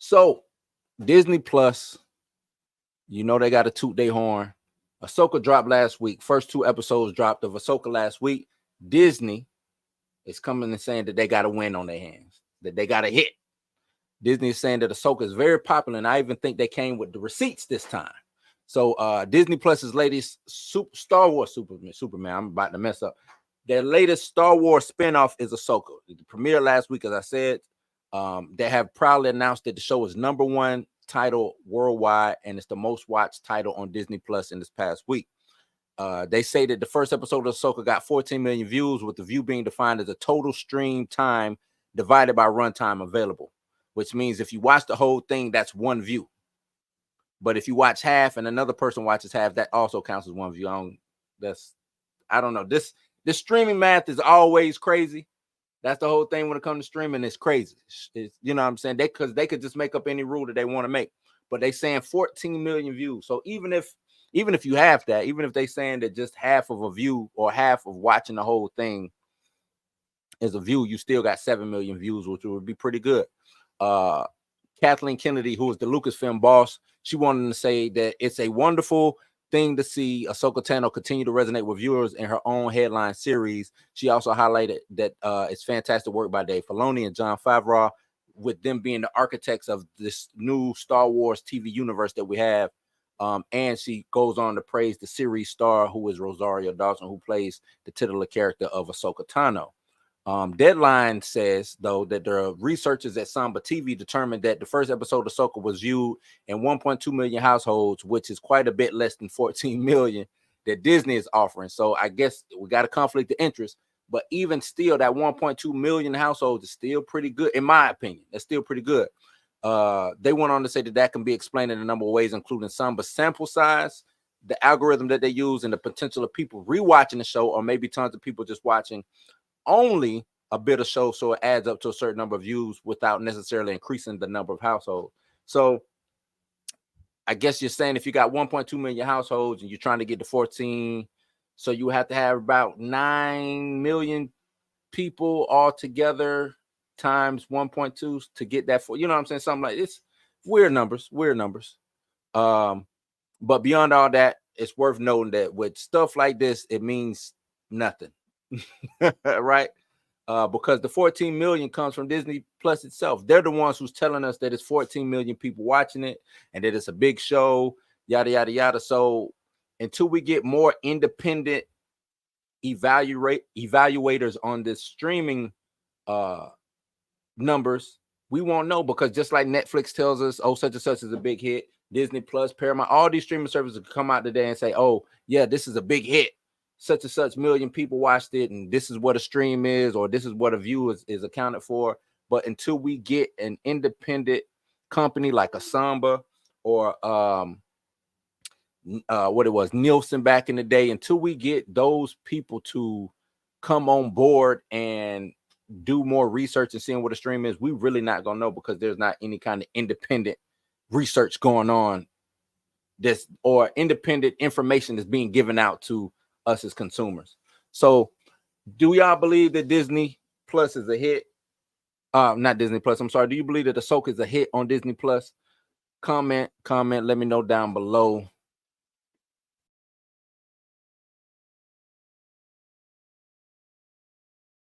So Disney Plus, they got to toot their horn. Ahsoka dropped last week. First 2 episodes dropped of Ahsoka last week. Disney is coming and saying that they got a win on their hands, that they got a hit. Disney is saying that Ahsoka is very popular, and I even think they came with the receipts this time. So Disney Plus's latest Star Wars Superman, I'm about to mess up. Their latest Star Wars spinoff is Ahsoka. It premiered last week, as I said. They have proudly announced that the show is #1 title worldwide, and it's the most watched title on Disney Plus in this past week. They say that the first episode of Ahsoka got 14 million views, with the view being defined as a total stream time divided by runtime available, which means if you watch the whole thing, that's one view. But if you watch half and another person watches half, that also counts as one view. I don't know. This streaming math is always crazy. That's the whole thing when it comes to streaming. It's crazy. It's, you know what I'm saying? They could just make up any rule that they want to make. But they saying 14 million views. So even if you have that, even if they saying that just half of a view or half of watching the whole thing is a view, you still got 7 million views, which would be pretty good. Kathleen Kennedy, who is the Lucasfilm boss, she wanted to say that it's a wonderful thing to see Ahsoka Tano continue to resonate with viewers in her own headline series. She also highlighted that it's fantastic work by Dave Filoni and Jon Favreau, with them being the architects of this new Star Wars TV universe that we have. And she goes on to praise the series star, who is Rosario Dawson, who plays the titular character of Ahsoka Tano. Deadline says, though, that the researchers at Samba TV determined that the first episode of Ahsoka was viewed in 1.2 million households, which is quite a bit less than 14 million that Disney is offering. So I guess we got a conflict of interest. But even still, that 1.2 million households is still pretty good, in my opinion. That's still pretty good. They went on to say that can be explained in a number of ways, including Samba's sample size, the algorithm that they use, and the potential of people rewatching the show, or maybe tons of people just watching only a bit of show, so it adds up to a certain number of views without necessarily increasing the number of households. So I guess you're saying if you got 1.2 million households and you're trying to get to 14, so you have to have about 9 million people all together times 1.2 to get that for, you know what I'm saying? Something like this. Weird numbers. But beyond all that, it's worth noting that with stuff like this, it means nothing. Right? Because the 14 million comes from Disney Plus itself. They're the ones who's telling us that it's 14 million people watching it and that it's a big show, yada, yada, yada. So until we get more independent evaluators on this streaming numbers, we won't know, because just like Netflix tells us, oh, such and such is a big hit, Disney Plus, Paramount, all these streaming services come out today and say, oh, yeah, this is a big hit. Such and such million people watched it, and this is what a stream is, or this is what a view is accounted for. But until we get an independent company like a Samba or what it was, Nielsen back in the day, until we get those people to come on board and do more research and seeing what a stream is, we really not gonna know, because there's not any kind of independent research going on this, or independent information that's being given out to us as consumers. So do y'all believe that Disney Plus is a hit? Not Disney Plus, I'm sorry. Do you believe that Ahsoka is a hit on Disney Plus? Comment, let me know down below.